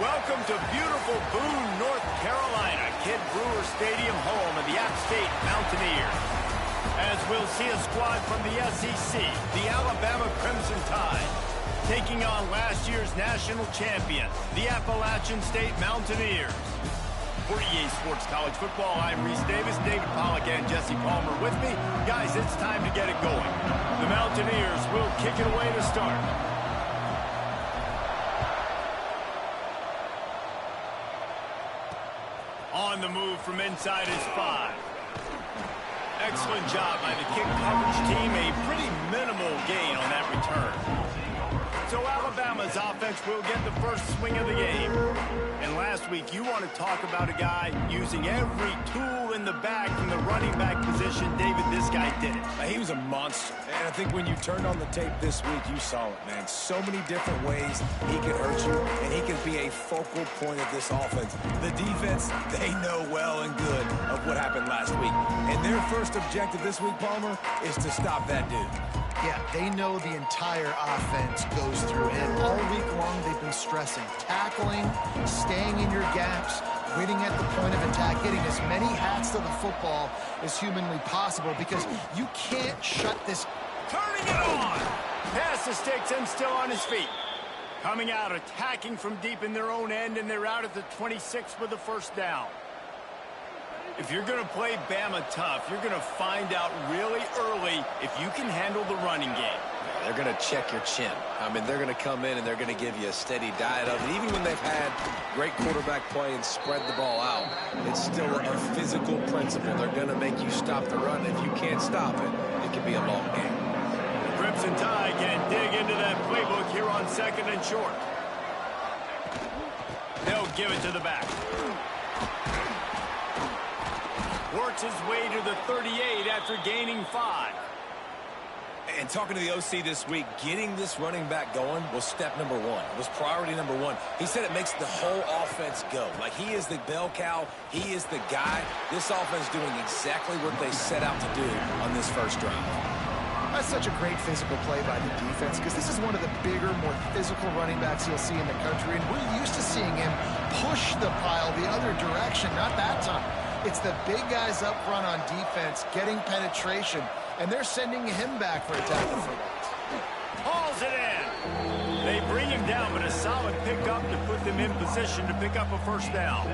Welcome to beautiful Boone, North Carolina, Kid Brewer Stadium, home of the App State Mountaineers. As we'll see a squad from the SEC, the Alabama Crimson Tide, taking on last year's national champion, the Appalachian State Mountaineers. For EA Sports College Football, I'm Reese Davis, David Pollack, and Jesse Palmer with me. Guys, it's time to get it going. The Mountaineers will kick it away to start. On the move from inside is 5. Excellent job by the kick coverage team. A pretty minimal gain on that return. So Alabama's offense will get the first swing of the game. And last week, you want to talk about a guy using every tool in the bag from the running back position. David, this guy did it. He was a monster. And I think when you turned on the tape this week, you saw it, man. So many different ways he can hurt you, and he can be a focal point of this offense. The defense, they know well and good of what happened last week. And their first objective this week, Palmer, is to stop that dude. Yeah, they know the entire offense goes through him. All week long, they've been stressing tackling, staying in your gaps, winning at the point of attack, getting as many hats to the football as humanly possible, because you can't shut this. Turning it on! Pass the sticks and still on his feet. Coming out, attacking from deep in their own end, and they're out at the 26 with the first down. If you're going to play Bama tough, you're going to find out really early if you can handle the running game. They're going to check your chin. I mean, they're going to come in and they're going to give you a steady diet of it. Even when they've had great quarterback play and spread the ball out, it's still a physical principle. They're going to make you stop the run. If you can't stop it, it can be a long game. The Crimson Tide can dig into that playbook here on 2nd and short. They'll give it to the back. Works his way to the 38 after gaining 5. And talking to the OC this week, getting this running back going was step number 1. It was priority number 1. He said it makes the whole offense go. Like, he is the bell cow. He is the guy. This offense doing exactly what they set out to do on this first drive. That's such a great physical play by the defense, because this is one of the bigger, more physical running backs you'll see in the country, and we're used to seeing him push the pile the other direction. Not that time. It's the big guys up front on defense getting penetration, and they're sending him back for a tackle for that. Hauls it in. They bring him down, but a solid pickup to put them in position to pick up a first down.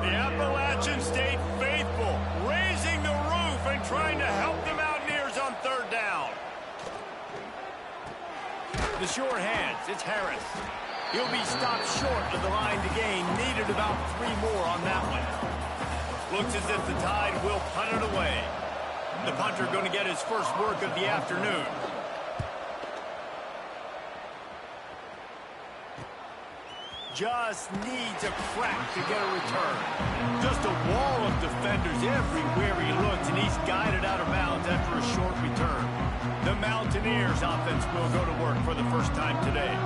The Appalachian State faithful raising the roof and trying to help the Mountaineers on 3rd down. The sure hands, it's Harris. He'll be stopped short of the line to gain. Needed about 3 more on that one. Looks as if the Tide will punt it away. The punter going to get his first work of the afternoon. Just needs a crack to get a return. Just a wall of defenders everywhere he looks, and he's guided out of bounds after a short return. The Mountaineers offense will go to work for the first time today.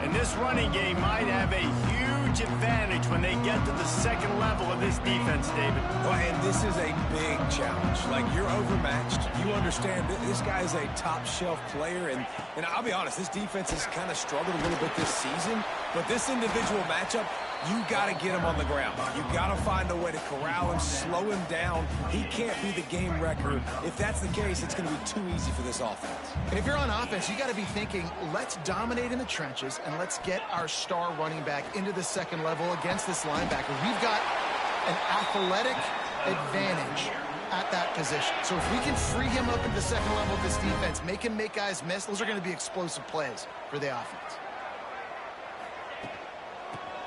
And this running game might have a huge advantage when they get to the 2nd level of this defense, David. Well, and this is a big challenge. Like, you're overmatched. You understand that this guy is a top-shelf player. And I'll be honest, this defense has kind of struggled a little bit this season. But this individual matchup, you got to get him on the ground. You got to find a way to corral him, slow him down. He can't be the game wrecker. If that's the case, it's going to be too easy for this offense. And if you're on offense, you got to be thinking, let's dominate in the trenches and let's get our star running back into the 2nd level against this linebacker. We've got an athletic advantage at that position. So if we can free him up into the 2nd level of this defense, make him make guys miss, those are going to be explosive plays for the offense.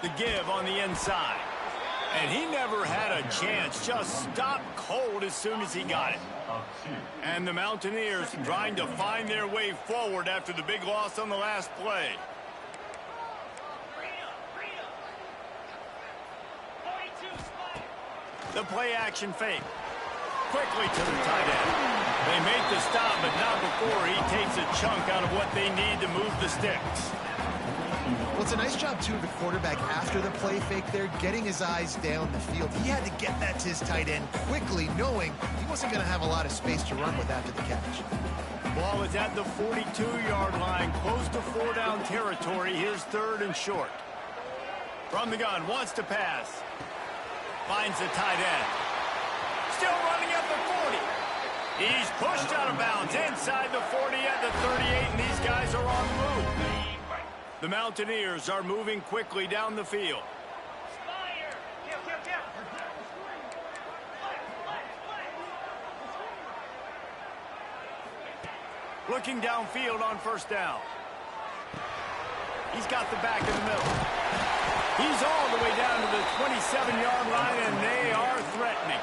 The give on the inside. And he never had a chance. Just stopped cold as soon as he got it. And the Mountaineers trying to find their way forward after the big loss on the last play. The play action fake. Quickly to the tight end. They make the stop, but not before he takes a chunk out of what they need to move the sticks. Well, it's a nice job, too, of the quarterback after the play fake there, getting his eyes down the field. He had to get that to his tight end quickly, knowing he wasn't going to have a lot of space to run with after the catch. Ball is at the 42-yard line, close to 4-down territory. Here's 3rd and short. From the gun, wants to pass. Finds the tight end. Still running at the 40. He's pushed out of bounds inside the 40 at the 38, and these guys are on the move. The Mountaineers are moving quickly down the field. Looking downfield on first down. He's got the back in the middle. He's all the way down to the 27-yard line, and they are threatening.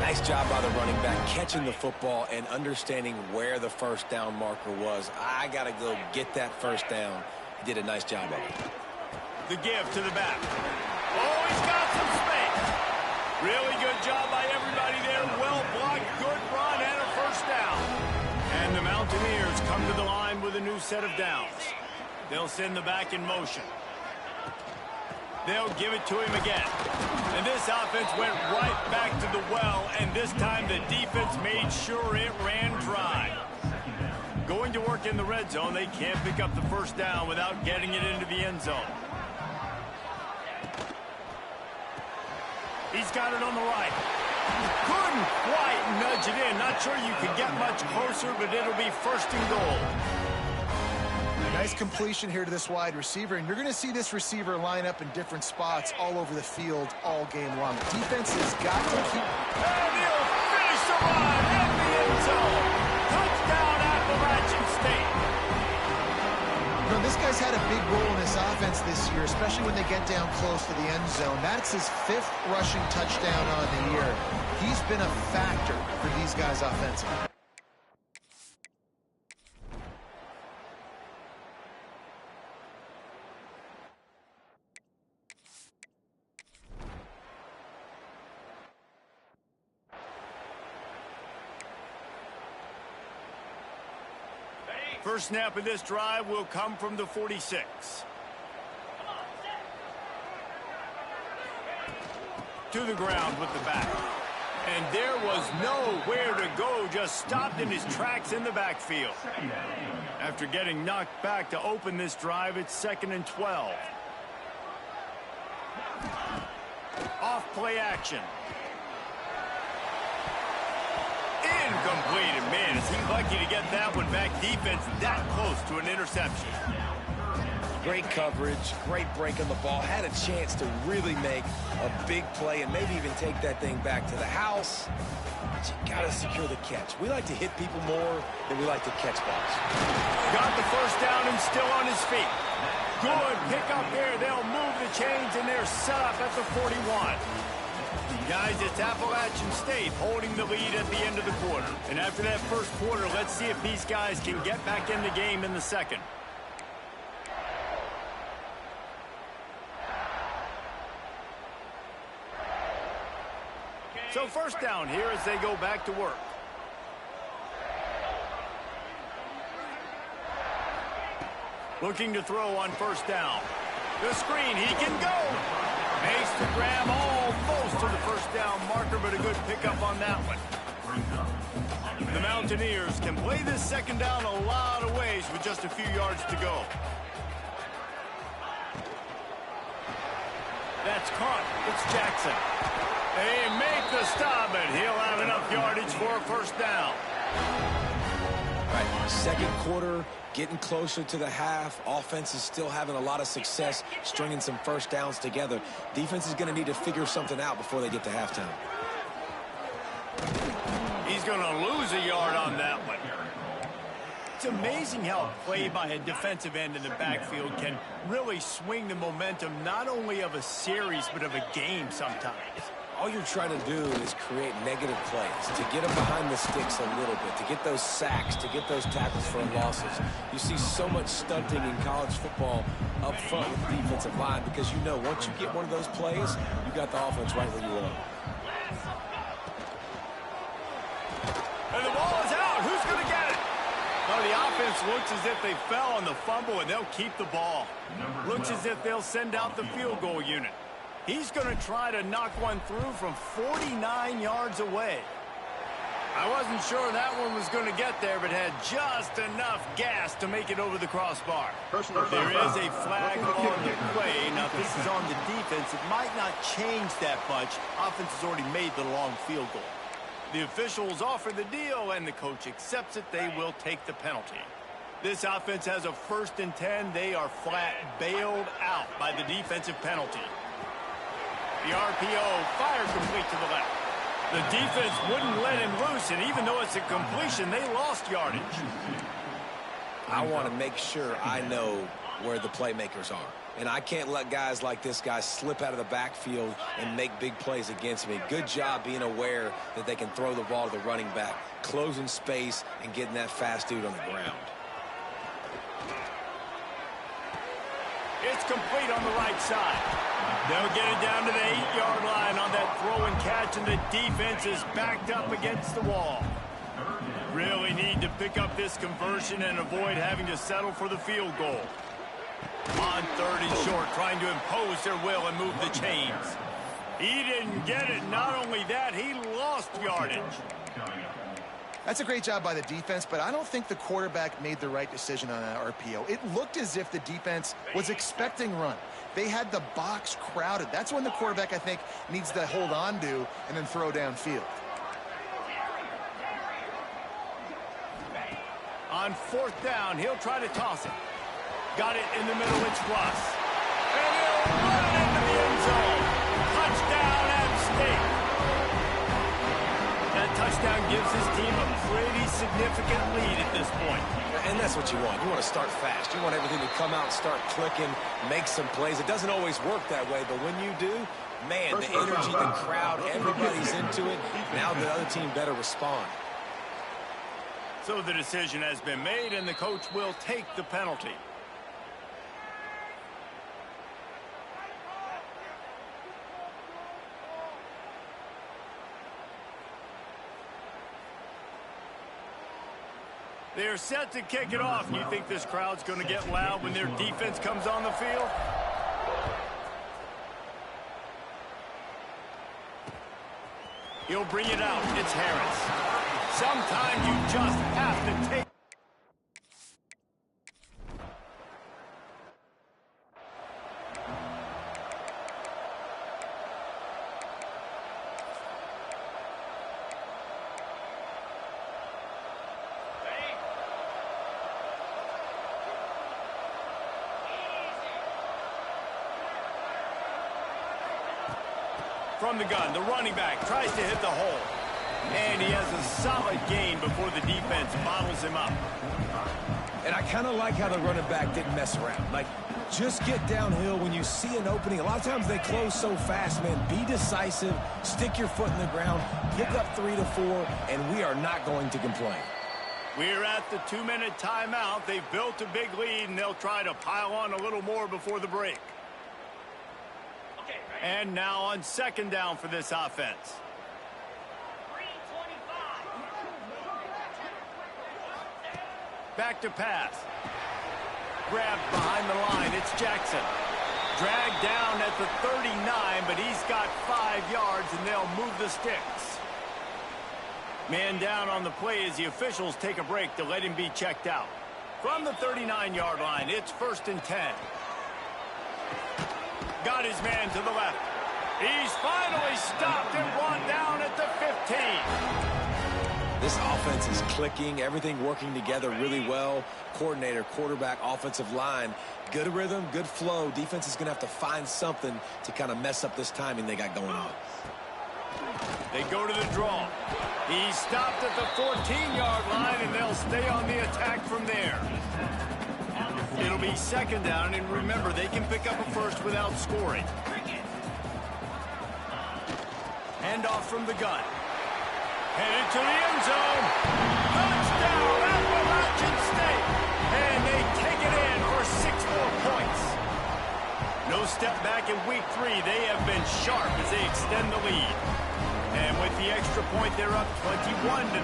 Nice job by the running back catching the football and understanding where the first down marker was. I got to go get that first down. He did a nice job of it. The give to the back. Oh, he's got some space. Really good job by everybody there. Well blocked, good run, and a first down. And the Mountaineers come to the line with a new set of downs. They'll send the back in motion. They'll give it to him again. And this offense went right back to the well, and this time the defense made sure it ran dry. Going to work in the red zone, they can't pick up the first down without getting it into the end zone. He's got it on the right. Couldn't quite nudge it in. Not sure you could get much closer, but it'll be first and goal. Nice completion here to this wide receiver, and you're going to see this receiver line up in different spots all over the field all game long. Defense has got to keep... And he'll finish the run in the end zone. Touchdown, Appalachian State. You know, this guy's had a big role in this offense this year, especially when they get down close to the end zone. That's his 5th rushing touchdown on the year. He's been a factor for these guys offensively. First snap of this drive will come from the 46. To the ground with the back. And there was nowhere to go, just stopped in his tracks in the backfield. After getting knocked back to open this drive, it's 2nd and 12. Off play action. Incomplete, and man, is he lucky to get that one back. Defense that close to an interception. Great coverage, great break on the ball. Had a chance to really make a big play and maybe even take that thing back to the house. But you got to secure the catch. We like to hit people more than we like to catch balls. Got the first down and still on his feet. Good pick up there. They'll move the chains, and they're set up at the 41. Guys, it's Appalachian State holding the lead at the end of the quarter. And after that first quarter, let's see if these guys can get back in the game in the second. So first down here as they go back to work. Looking to throw on first down. The screen, he can go. Makes the grab almost to the first down marker, but a good pickup on that one. The Mountaineers can play this second down a lot of ways with just a few yards to go. That's caught. It's Jackson. They make the stop, and he'll have enough yardage for a first down. All right, second quarter, getting closer to the half. Offense is still having a lot of success stringing some first downs together. Defense is going to need to figure something out before they get to halftime. He's going to lose a yard on that one. It's amazing how a play by a defensive end in the backfield can really swing the momentum not only of a series but of a game sometimes. All you're trying to do is create negative plays, to get them behind the sticks a little bit, to get those sacks, to get those tackles for losses. You see so much stunting in college football up front with the defensive line because you know once you get one of those plays, you got the offense right where you want. And the ball is out. Who's going to get it? Well, the offense looks as if they fell on the fumble, and they'll keep the ball. Looks as if they'll send out the field goal unit. He's going to try to knock one through from 49 yards away. I wasn't sure that one was going to get there, but had just enough gas to make it over the crossbar. There is a flag on the play. Now, if this is on the defense, it might not change that much. Offense has already made the long field goal. The officials offer the deal, and the coach accepts it. They will take the penalty. This offense has a 1st and 10. They are flat bailed out by the defensive penalty. The RPO, fire complete to the left. The defense wouldn't let him loose, and even though it's a completion, they lost yardage. I want to make sure I know where the playmakers are. And I can't let guys like this guy slip out of the backfield and make big plays against me. Good job being aware that they can throw the ball to the running back, closing space, and getting that fast dude on the ground. It's complete on the right side. They'll get it down to the 8-yard line on that throw and catch, and the defense is backed up against the wall. Really need to pick up this conversion and avoid having to settle for the field goal. On 3rd and short, trying to impose their will and move the chains. He didn't get it. Not only that, he lost yardage. That's a great job by the defense, but I don't think the quarterback made the right decision on that RPO. It looked as if the defense was expecting run. They had the box crowded. That's when the quarterback, I think, needs to hold on to and then throw downfield. On 4th down, he'll try to toss it. Got it in the middle, it's Russ. And he'll run it into the end zone. Touchdown, App State. That touchdown gives his team a pretty significant lead at this point. And that's what you want. You want to start fast. You want everything to come out, start clicking, make some plays. It doesn't always work that way, but when you do, man, the energy, the crowd, everybody's into it. Now the other team better respond. So the decision has been made, and the coach will take the penalty. They're set to kick it off. You think this crowd's going to get loud when their defense comes on the field? He'll bring it out. It's Harris. Sometimes you just have to take. From the gun, the running back tries to hit the hole. And he has a solid gain before the defense bottles him up. And I kind of like how the running back didn't mess around. Like, just get downhill when you see an opening. A lot of times they close so fast, man. Be decisive, stick your foot in the ground, pick up 3 to 4, and we are not going to complain. We're at the 2-minute timeout. They've built a big lead, and they'll try to pile on a little more before the break. And now on 2nd down for this offense. Back to pass. Grabbed behind the line. It's Jackson. Dragged down at the 39, but he's got 5 yards, and they'll move the sticks. Man down on the play as the officials take a break to let him be checked out. From the 39-yard line, it's 1st and 10. Got his man to the left. He's finally stopped and brought down at the 15. This offense is clicking, everything working together really well. Coordinator, quarterback, offensive line, good rhythm, good flow. Defense is going to have to find something to kind of mess up this timing they got going on. They go to the draw. He's stopped at the 14-yard line, and they'll stay on the attack from there. It'll be 2nd down, and remember, they can pick up a first without scoring. Hand off from the gun. Headed to the end zone. Touchdown, Appalachian State. And they take it in for 6 more points. No step back in week 3. They have been sharp as they extend the lead. And with the extra point, they're up 21-0.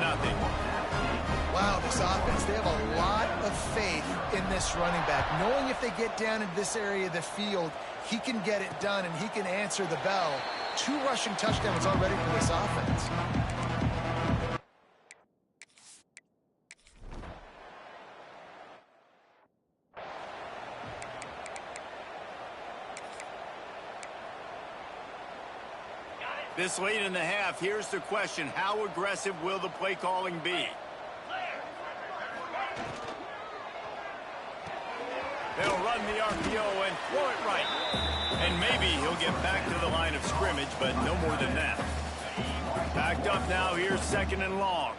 Wow, this offense, they have a lot of faith in this running back. Knowing if they get down into this area of the field, he can get it done and he can answer the bell. 2 rushing touchdowns already for this offense. This late in the half, here's the question. How aggressive will the play calling be? They'll run the RPO and throw it right. And maybe he'll get back to the line of scrimmage, but no more than that. Backed up now, here's 2nd and long.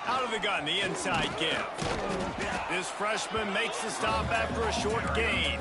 Out of the gun, the inside give. This freshman makes the stop after a short gain.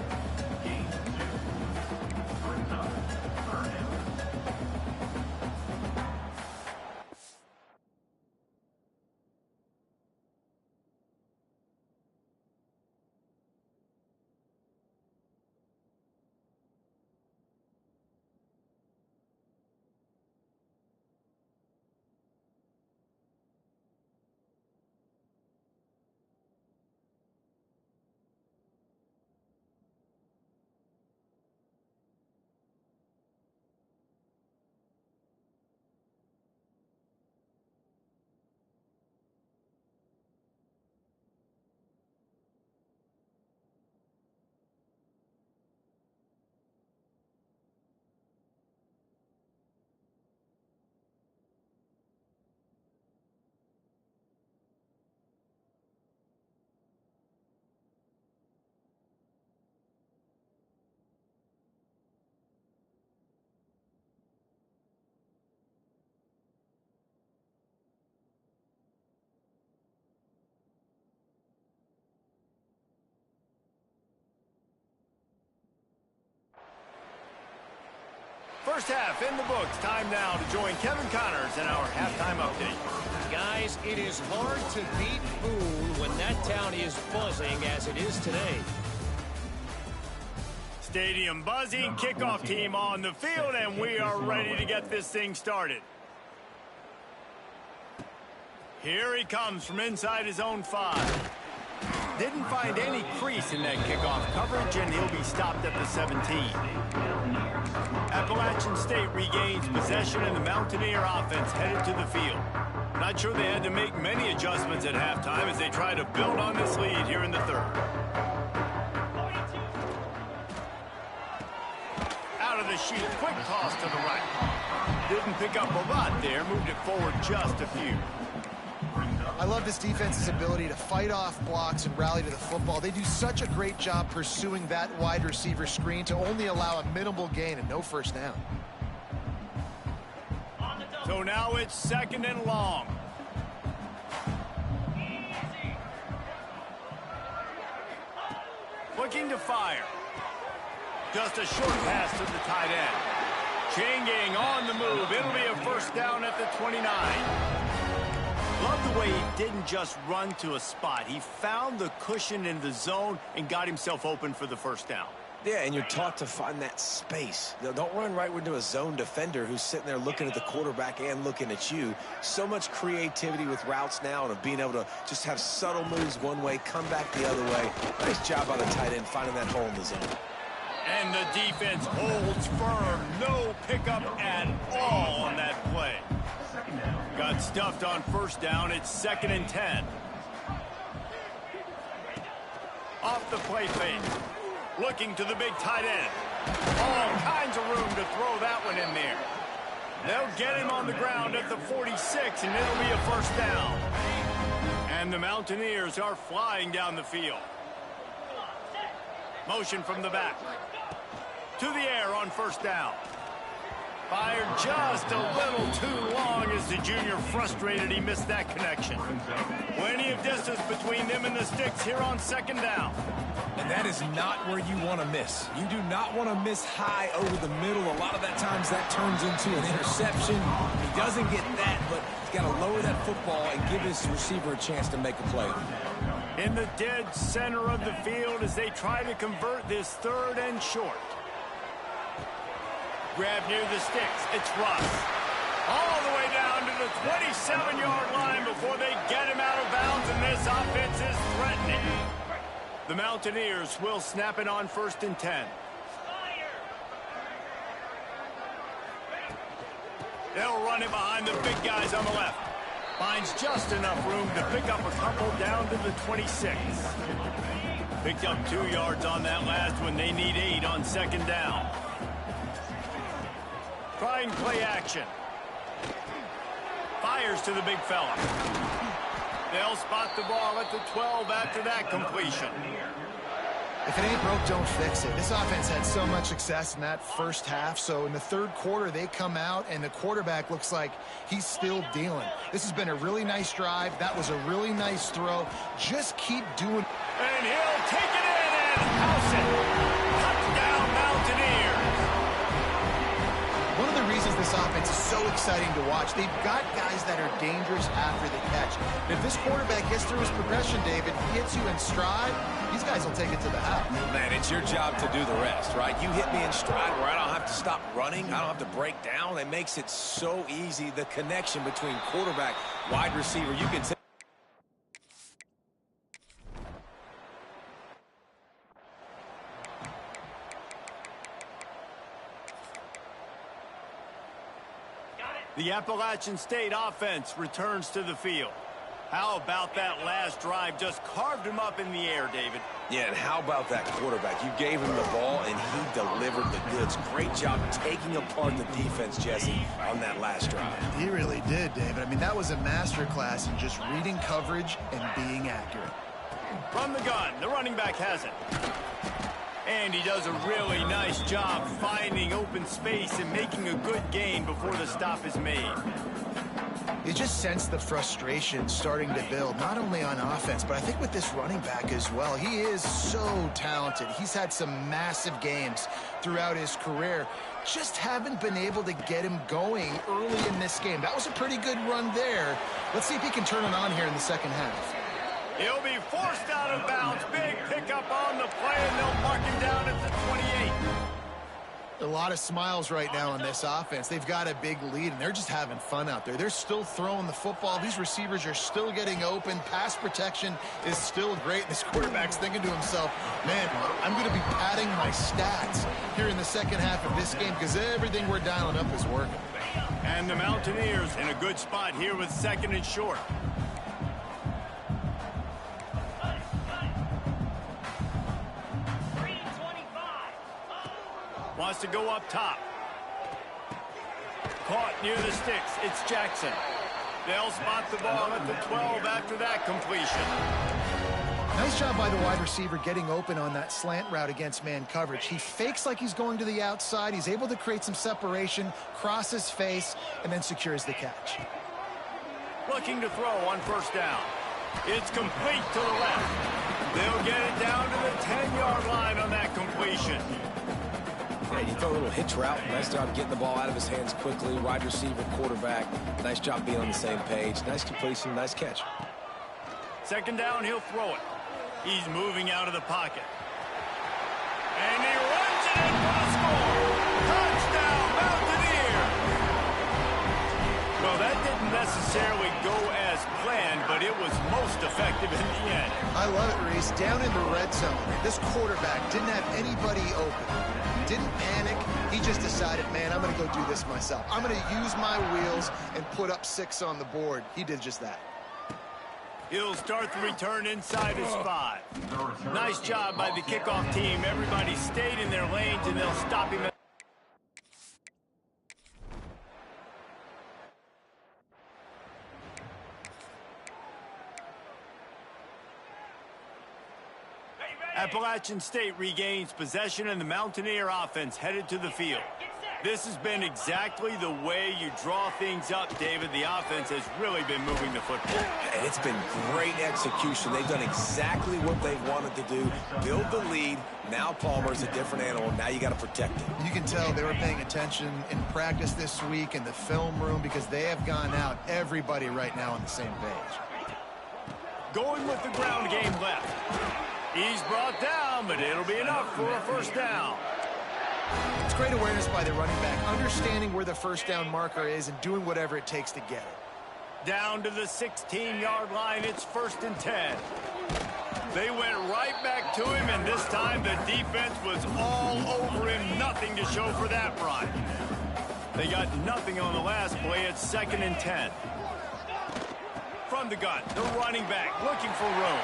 First half in the books. Time now to join Kevin Connors in our halftime update. Guys, it is hard to beat Boone when that town is buzzing as it is today. Stadium buzzing, kickoff team on the field, and we are ready to get this thing started. Here he comes from inside his own 5. Didn't find any crease in that kickoff coverage, and he'll be stopped at the 17. Appalachian State regains possession, and the Mountaineer offense headed to the field. Not sure they had to make many adjustments at halftime as they try to build on this lead here in the 3rd. Out of the sheet, quick toss to the right. Didn't pick up a lot there, moved it forward just a few. I love this defense's ability to fight off blocks and rally to the football. They do such a great job pursuing that wide receiver screen to only allow a minimal gain and no first down. So now it's 2nd and long. Looking to fire. Just a short pass to the tight end. Chain gang on the move. It'll be a first down at the 29. Love the way he didn't just run to a spot. He found the cushion in the zone and got himself open for the first down. Yeah, and you're taught to find that space. Don't run right into a zone defender who's sitting there looking at the quarterback and looking at you. So much creativity with routes now and of being able to just have subtle moves one way, come back the other way. Nice job by the tight end finding that hole in the zone. And the defense holds firm. No pickup at all on that play. Got stuffed on first down. It's 2nd and 10. Off the play fake. Looking to the big tight end. All kinds of room to throw that one in there. They'll get him on the ground at the 46, and it'll be a first down. And the Mountaineers are flying down the field. Motion from the back. To the air on first down. Fired just a little too long as the junior frustrated he missed that connection. Plenty of distance between them and the sticks here on 2nd down. And that is not where you want to miss. You do not want to miss high over the middle. A lot of that times that turns into an interception. He doesn't get that, but he's got to lower that football and give his receiver a chance to make a play. In the dead center of the field as they try to convert this 3rd and short. Grab near the sticks. It's Russ. All the way down to the 27-yard line before they get him out of bounds, and this offense is threatening. The Mountaineers will snap it on 1st and 10. They'll run it behind the big guys on the left. Finds just enough room to pick up a couple down to the 26. Picked up 2 yards on that last one. They need 8 on 2nd down. Trying play action. Fires to the big fella. They'll spot the ball at the 12 after that completion. If it ain't broke, don't fix it. This offense had so much success in that first half, so in the third quarter, they come out, and the quarterback looks like he's still dealing. This has been a really nice drive. That was a really nice throw. Just keep doing. And he'll take it in and house it. Touchdown, Mountaineers. One of the reasons this offense is so exciting to watch, they've got guys that are dangerous after the catch. And if this quarterback gets through his progression, David, he hits you in stride, these guys will take it to the house. Man, it's your job to do the rest, right? You hit me in stride where I don't have to stop running. I don't have to break down. It makes it so easy, the connection between quarterback, wide receiver. You can The Appalachian State offense returns to the field. How about that last drive? Just carved him up in the air, David. Yeah, and how about that quarterback? You gave him the ball, and he delivered the goods. Great job taking apart the defense, Jesse, on that last drive. He really did, David. I mean, that was a masterclass in just reading coverage and being accurate. From the gun, the running back has it. And he does a really nice job finding open space and making a good gain before the stop is made. You just sense the frustration starting to build, not only on offense, but I think with this running back as well. He is so talented. He's had some massive games throughout his career. Just haven't been able to get him going early in this game. That was a pretty good run there. Let's see if he can turn it on here in the second half. He'll be forced out of bounds. Big pickup on the play, and they'll mark him down at the 28. A lot of smiles right now in this offense. They've got a big lead, and they're just having fun out there. They're still throwing the football. These receivers are still getting open. Pass protection is still great. This quarterback's thinking to himself, man, I'm going to be padding my stats here in the second half of this game because everything we're dialing up is working. And the Mountaineers in a good spot here with second and short. Wants to go up top. Caught near the sticks. It's Jackson. They'll spot the ball at the 12 after that completion. Nice job by the wide receiver getting open on that slant route against man coverage. He fakes like he's going to the outside. He's able to create some separation, cross his face, and then secures the catch. Looking to throw on first down. It's complete to the left. They'll get it down to the 10-yard line on that completion. Yeah, you throw a little hitch route. Nice job getting the ball out of his hands quickly. Wide receiver, quarterback. Nice job being on the same page. Nice completion, nice catch. Second down, he'll throw it. He's moving out of the pocket. And he runs it in for the score. Touchdown, Mountaineers. Well, that didn't necessarily go as planned, but it was most effective in the end. I love it, Reese. Down in the red zone, this quarterback didn't have anybody open. Didn't panic. He just decided, man, I'm going to go do this myself. I'm going to use my wheels and put up 6 on the board. He did just that. He'll start the return inside his 5. Nice job by the kickoff team. Everybody stayed in their lanes, and they'll stop him. Appalachian State regains possession, and the Mountaineer offense headed to the field. This has been exactly the way you draw things up, David. The offense has really been moving the football. And it's been great execution. They've done exactly what they wanted to do. Build the lead. Now Palmer's a different animal. Now you got to protect it. You can tell they were paying attention in practice this week in the film room because they have gone out, everybody right now on the same page. Going with the ground game left. He's brought down, but it'll be enough for a first down. It's great awareness by the running back, understanding where the first down marker is and doing whatever it takes to get it. Down to the 16-yard line, it's 1st and 10. They went right back to him, and this time the defense was all over him. Nothing to show for that run. They got nothing on the last play. It's 2nd and 10. From the gun, the running back looking for room.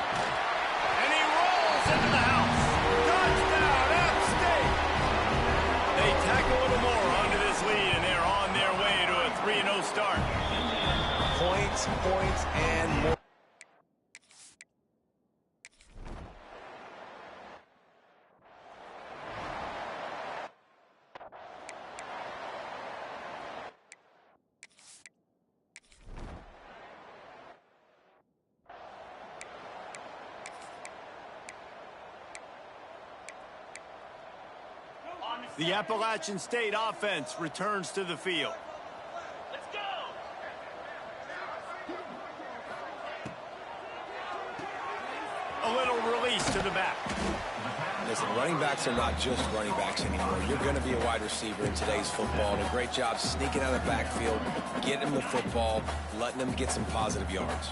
And he rolls into the house. Touchdown, App State! They tack a little more onto this lead, and they're defense and more. The Appalachian State offense returns to the field. Let's go! A little release to the back. Listen, running backs are not just running backs anymore. You're going to be a wide receiver in today's football. And a great job sneaking out of the backfield, getting them the football, letting them get some positive yards.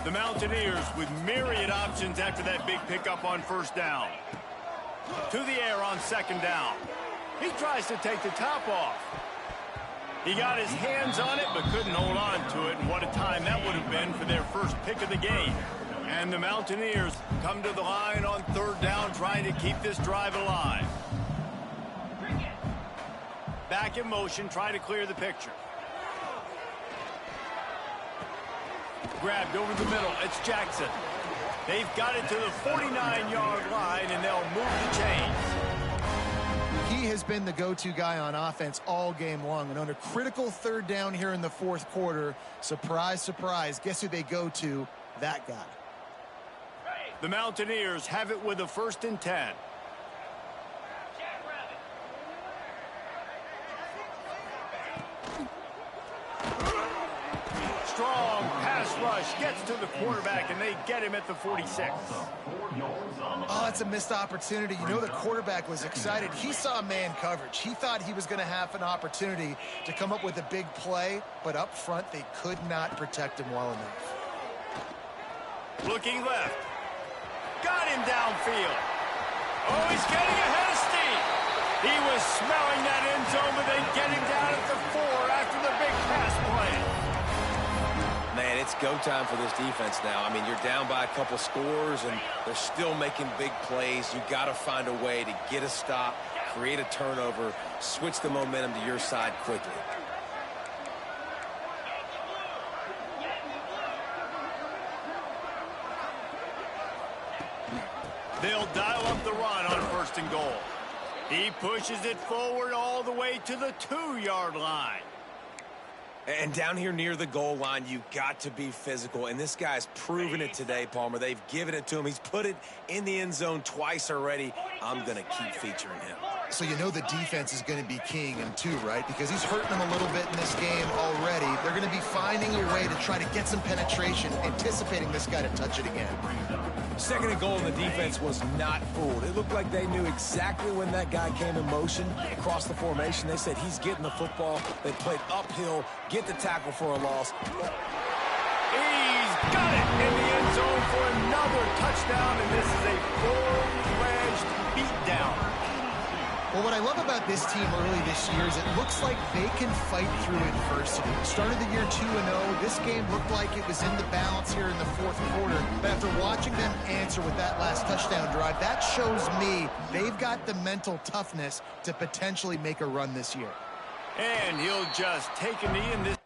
The Mountaineers with myriad options after that big pickup on first down. To the air on second down. He tries to take the top off. He got his hands on it but couldn't hold on to it, and what a time that would have been for their first pick of the game. And the Mountaineers come to the line on third down trying to keep this drive alive. Back in motion, try to clear the picture. Grabbed over the middle, it's Jackson. They've got it to the 49-yard line, and they'll move the chains. He has been the go-to guy on offense all game long. And on a critical third down here in the fourth quarter, surprise, surprise, guess who they go to? That guy. The Mountaineers have it with a 1st and 10. Strong pass rush gets to the quarterback, and they get him at the 46. Oh, it's a missed opportunity. You know the quarterback was excited. He saw man coverage. He thought he was going to have an opportunity to come up with a big play, but up front they could not protect him well enough. Looking left. Got him downfield. Oh, he's getting ahead of steam. He was smelling that end zone, but they get him down at the 4 after the big pass play. Man, it's go time for this defense now. I mean, you're down by a couple scores, and they're still making big plays. You got to find a way to get a stop, create a turnover, switch the momentum to your side quickly. They'll dial up the run on 1st and goal. He pushes it forward all the way to the 2-yard line. And down here near the goal line, you got to be physical. And this guy's proven it today, Palmer. They've given it to him. He's put it in the end zone twice already. I'm going to keep featuring him. So you know the defense is going to be keying him too, right? Because he's hurting them a little bit in this game already. They're going to be finding a way to try to get some penetration, anticipating this guy to touch it again. 2nd and goal, and the defense was not fooled. It looked like they knew exactly when that guy came in motion across the formation. They said he's getting the football. They played uphill, get the tackle for a loss. He's got it in the end zone for another touchdown, and this is a full-fledged beatdown. Well, what I love about this team early this year is it looks like they can fight through adversity. Started the year 2-0. This game looked like it was in the balance here in the fourth quarter. But after watching them answer with that last touchdown drive, that shows me they've got the mental toughness to potentially make a run this year. And he'll just take a knee in this.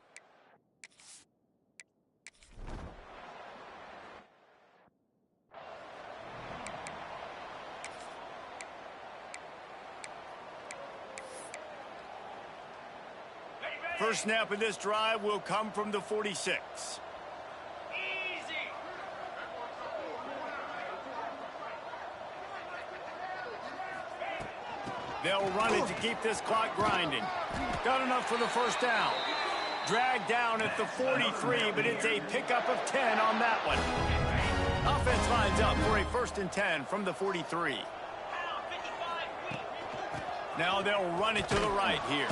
First snap of this drive will come from the 46. They'll run it to keep this clock grinding. Got enough for the 1st down. Dragged down at the 43, but it's a pickup of 10 on that one. Offense lines up for a 1st and 10 from the 43. Now they'll run it to the right here.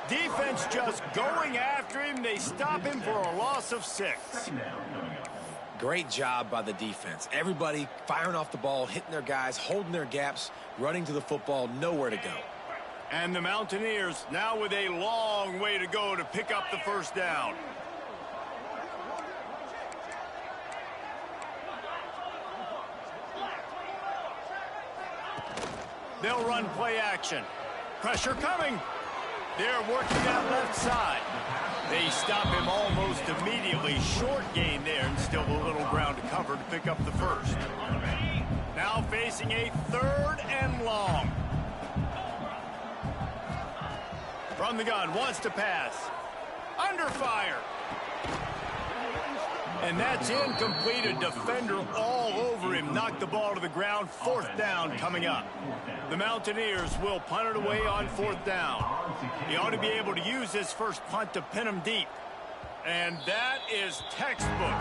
Defense just going after him. They stop him for a loss of 6. Great job by the defense. Everybody firing off the ball, hitting their guys, holding their gaps, running to the football, nowhere to go. And the Mountaineers now with a long way to go to pick up the 1st down. They'll run play action. Pressure coming. They're working that left side. They stop him almost immediately. Short gain there, and still a little ground to cover to pick up the first. Now facing a 3rd and long. From the gun, wants to pass. Under fire. And that's incomplete. A defender all over him. Knocked the ball to the ground. 4th down coming up. The Mountaineers will punt it away on 4th down. He ought to be able to use this first punt to pin him deep. And that is textbook.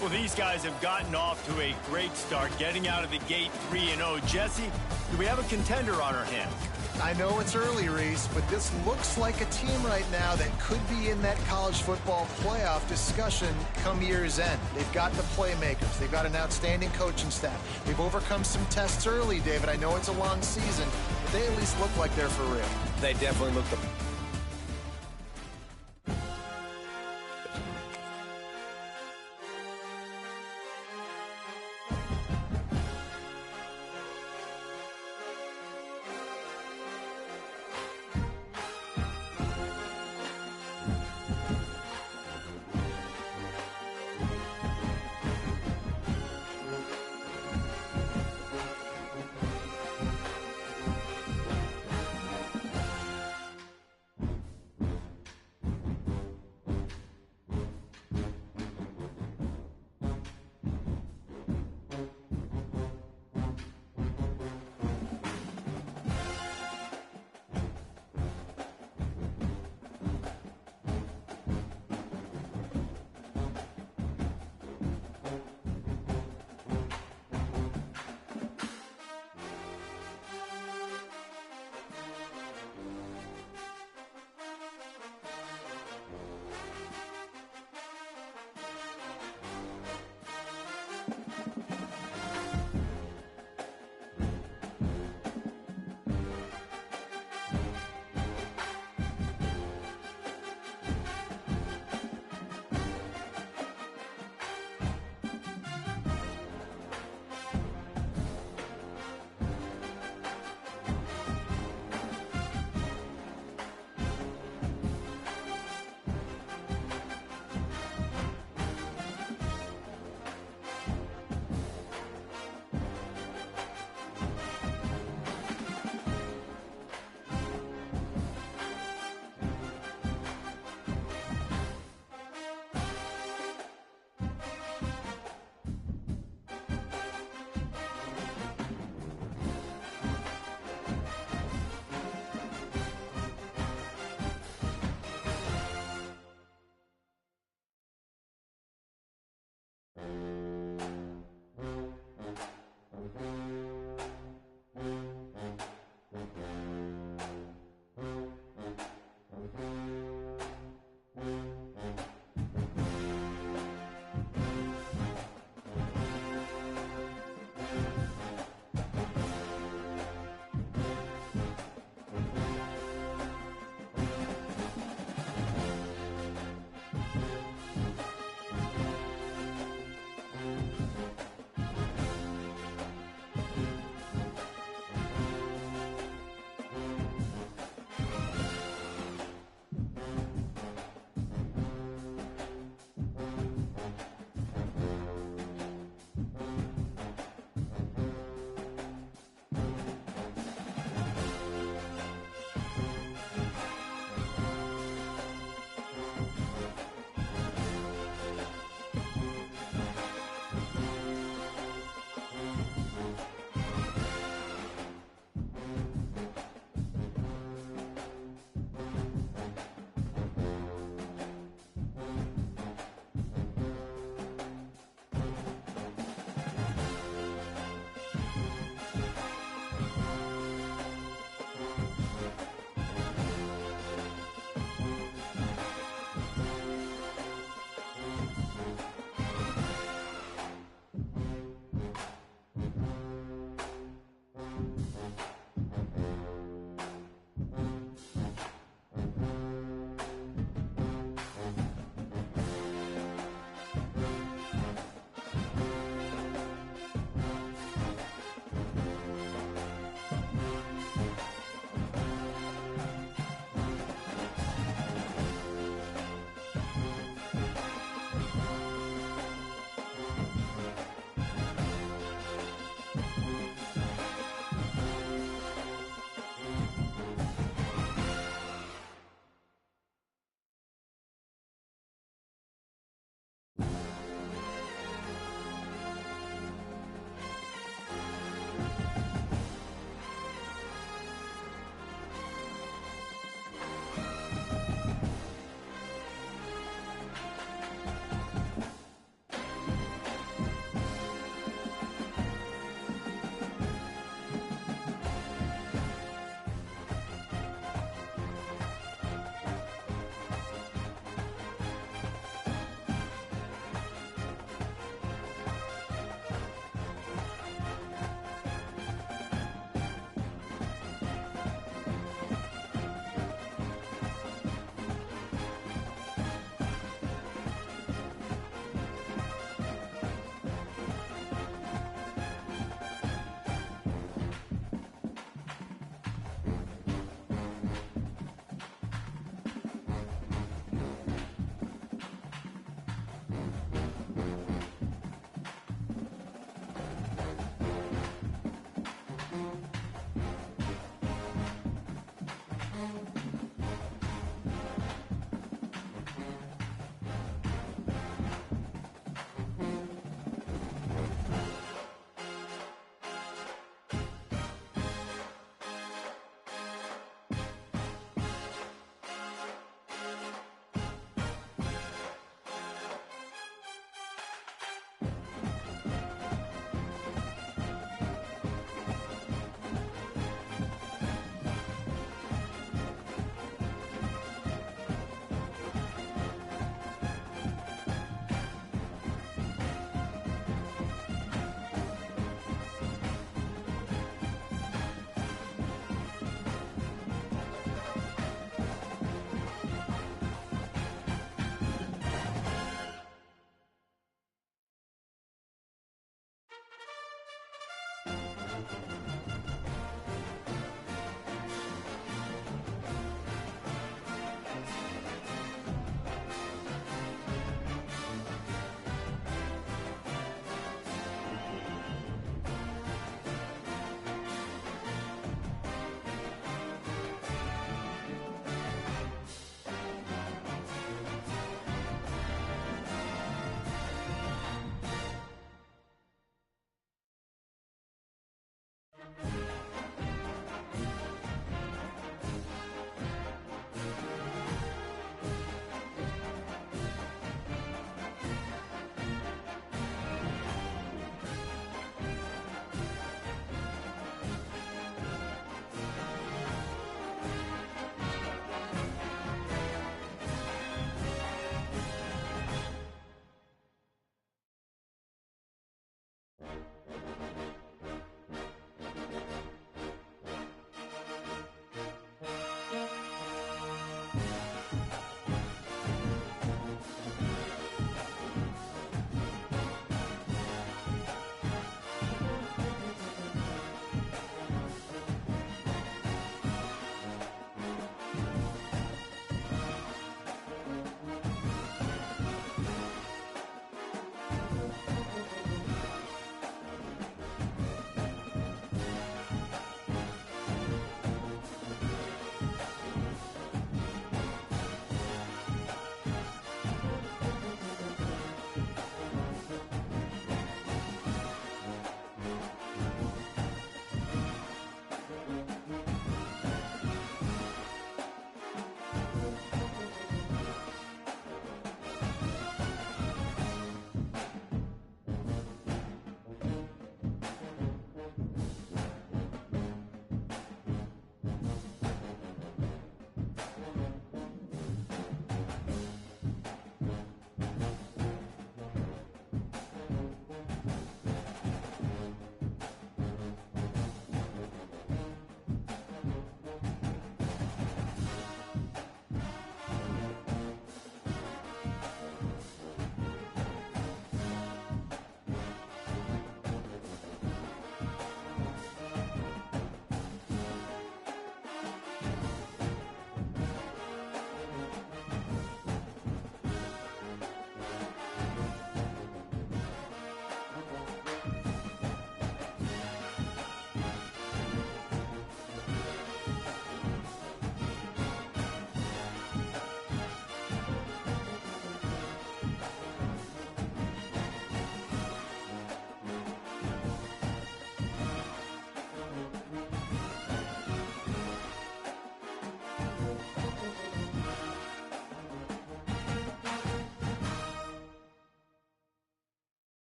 Well, these guys have gotten off to a great start, getting out of the gate 3-0. Jesse, do we have a contender on our hands? I know it's early, Reese, but this looks like a team right now that could be in that college football playoff discussion come year's end. They've got the playmakers. They've got an outstanding coaching staff. They've overcome some tests early, David. I know it's a long season, but they at least look like they're for real. They definitely look the...